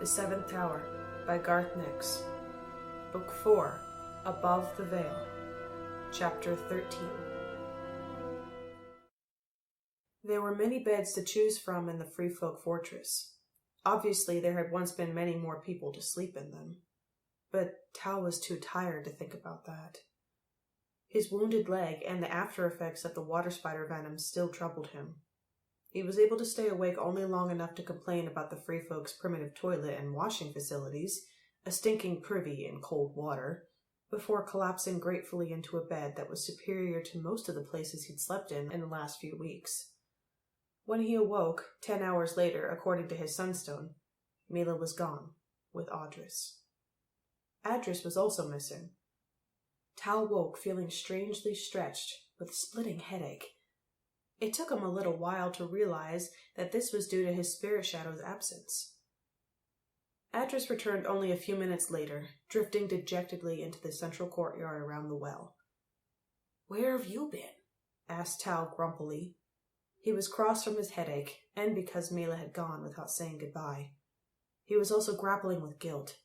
The Seventh Tower by Garth Nix. Book 4, Above the Veil. Chapter 13. There were many beds to choose from in the Free Folk fortress. Obviously, there had once been many more people to sleep in them. But Tal was too tired to think about that. His wounded leg and the after effects of the water spider venom still troubled him. He was able to stay awake only long enough to complain about the Free Folk's primitive toilet and washing facilities, a stinking privy in cold water, before collapsing gratefully into a bed that was superior to most of the places he'd slept in the last few weeks. When he awoke, 10 hours later, according to his sunstone, Mila was gone, with Adras. Adras was also missing. Tal woke feeling strangely stretched, with a splitting headache. It took him a little while to realize that this was due to his spirit shadow's absence. Adras returned only a few minutes later, drifting dejectedly into the central courtyard around the well. "Where have you been?" asked Tal grumpily. He was cross from his headache, and because Mila had gone without saying goodbye. He was also grappling with guilt.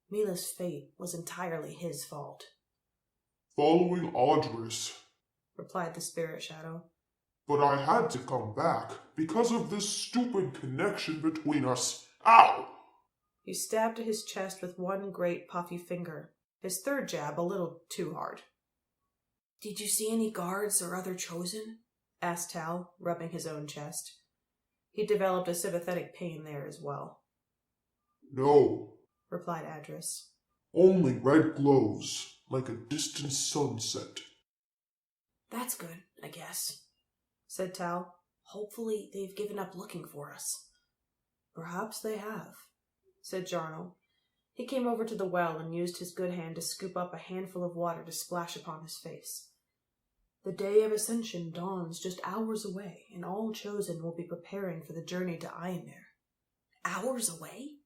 Mila's fate was entirely his fault. "Following Adras," replied the spirit shadow. "But I had to come back because of this stupid connection between us. Ow!" He stabbed at his chest with one great puffy finger, his third jab a little too hard. "Did you see any guards or other chosen?" asked Tal, rubbing his own chest. He developed a sympathetic pain there as well. "No," replied Adras. "Only red glows, like a distant sunset." "That's good, I guess," said Tal. "Hopefully they've given up looking for us." "Perhaps they have," said Jarnil. He came over to the well and used his good hand to scoop up a handful of water to splash upon his face. "The day of ascension dawns just hours away, and all chosen will be preparing for the journey to Aenir." "Hours away?"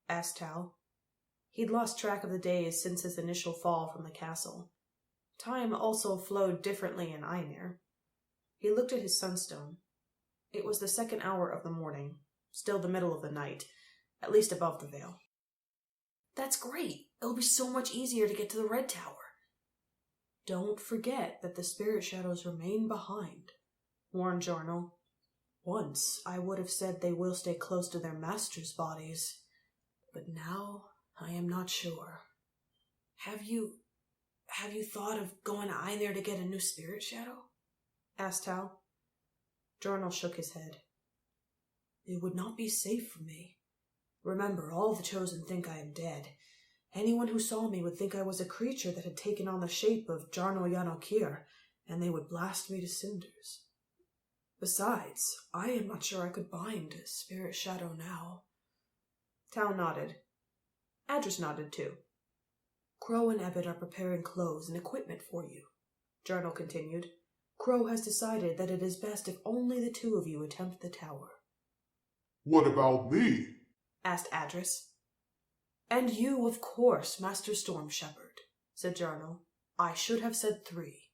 asked Tal. He'd lost track of the days since his initial fall from the castle. Time also flowed differently in Aenir. He looked at his sunstone. It was the second hour of the morning, still the middle of the night, at least above the veil. "That's great. It'll be so much easier to get to the Red Tower." "Don't forget that the spirit shadows remain behind," warned Jarnil. "Once I would have said they will stay close to their masters' bodies, but now I am not sure." Have you thought of going to Aenir to get a new spirit shadow?" asked Tal. Jarnil shook his head. "It would not be safe for me. Remember, all the chosen think I am dead. Anyone who saw me would think I was a creature that had taken on the shape of Jarnil Yanokir, and they would blast me to cinders. Besides, I am not sure I could bind a spirit shadow now." Tal nodded. Adras nodded too. "Crow and Ebbet are preparing clothes and equipment for you," Jarnil continued. "Crow has decided that it is best if only the two of you attempt the tower." "What about me?" asked Adras. "And you, of course, Master Storm Shepherd," said Jarnil. "I should have said 3.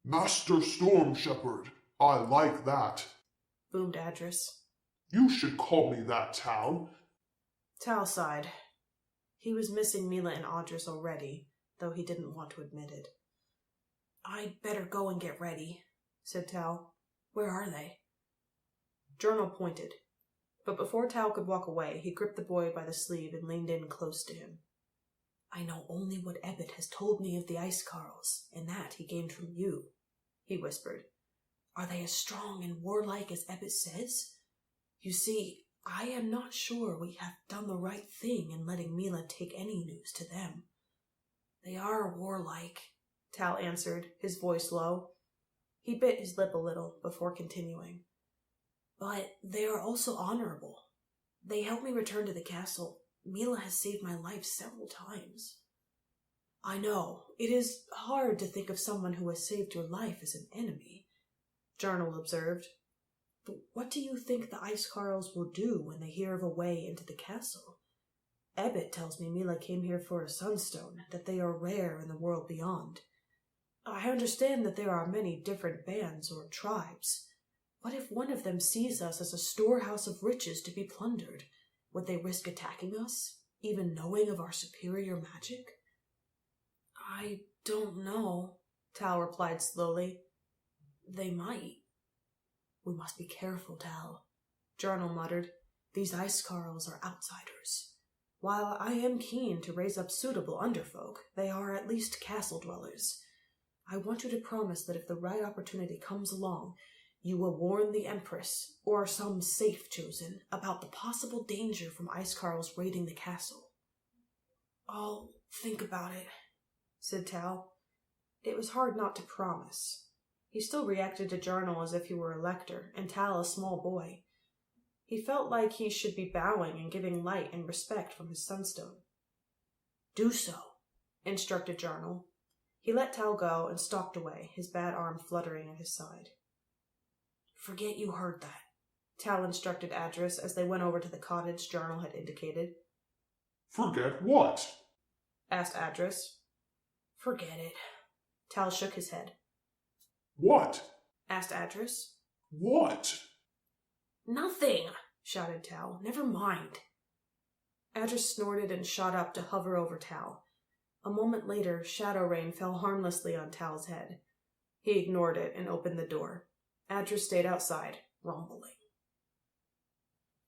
"Master Storm Shepherd, I like that," boomed Adras. "You should call me that, Tal." Tal sighed. He was missing Mila and Adras already, though he didn't want to admit it. "I'd better go and get ready," said Tal. "Where are they?" Jarnil pointed, but before Tal could walk away, he gripped the boy by the sleeve and leaned in close to him. "I know only what Ebbet has told me of the Ice Carls, and that he gained from you," he whispered. "Are they as strong and warlike as Ebbet says? You see, I am not sure we have done the right thing in letting Mila take any news to them." "They are warlike," Tal answered, his voice low. He bit his lip a little before continuing. "But they are also honorable. They helped me return to the castle. Mila has saved my life several times." "I know. It is hard to think of someone who has saved your life as an enemy," Jarnil observed. "But what do you think the Ice Carls will do when they hear of a way into the castle? Ebbet tells me Mila came here for a sunstone, that they are rare in the world beyond. I understand that there are many different bands or tribes. What if one of them sees us as a storehouse of riches to be plundered? Would they risk attacking us, even knowing of our superior magic? I don't know, Tal replied slowly. They might. We must be careful, Tal, Jarnil muttered. These ice carls are outsiders. While I am keen to raise up suitable underfolk, they are at least castle dwellers. I want you to promise that if the right opportunity comes along, you will warn the Empress, or some safe chosen, about the possible danger from ice carls raiding the castle. I'll think about it, said Tal. It was hard not to promise. He still reacted to Jarnil as if he were a lector, and Tal a small boy. He felt like he should be bowing and giving light and respect from his sunstone. Do so, instructed Jarnil. He let Tal go and stalked away, his bad arm fluttering at his side. Forget you heard that, Tal instructed Adras as they went over to the cottage Jarnil had indicated. Forget what? Asked Adras. Forget it. Tal shook his head. What? Asked Adras. What? Nothing, shouted Tal. Never mind. Adras snorted and shot up to hover over Tal. A moment later, shadow rain fell harmlessly on Tal's head. He ignored it and opened the door. Adras stayed outside, rumbling.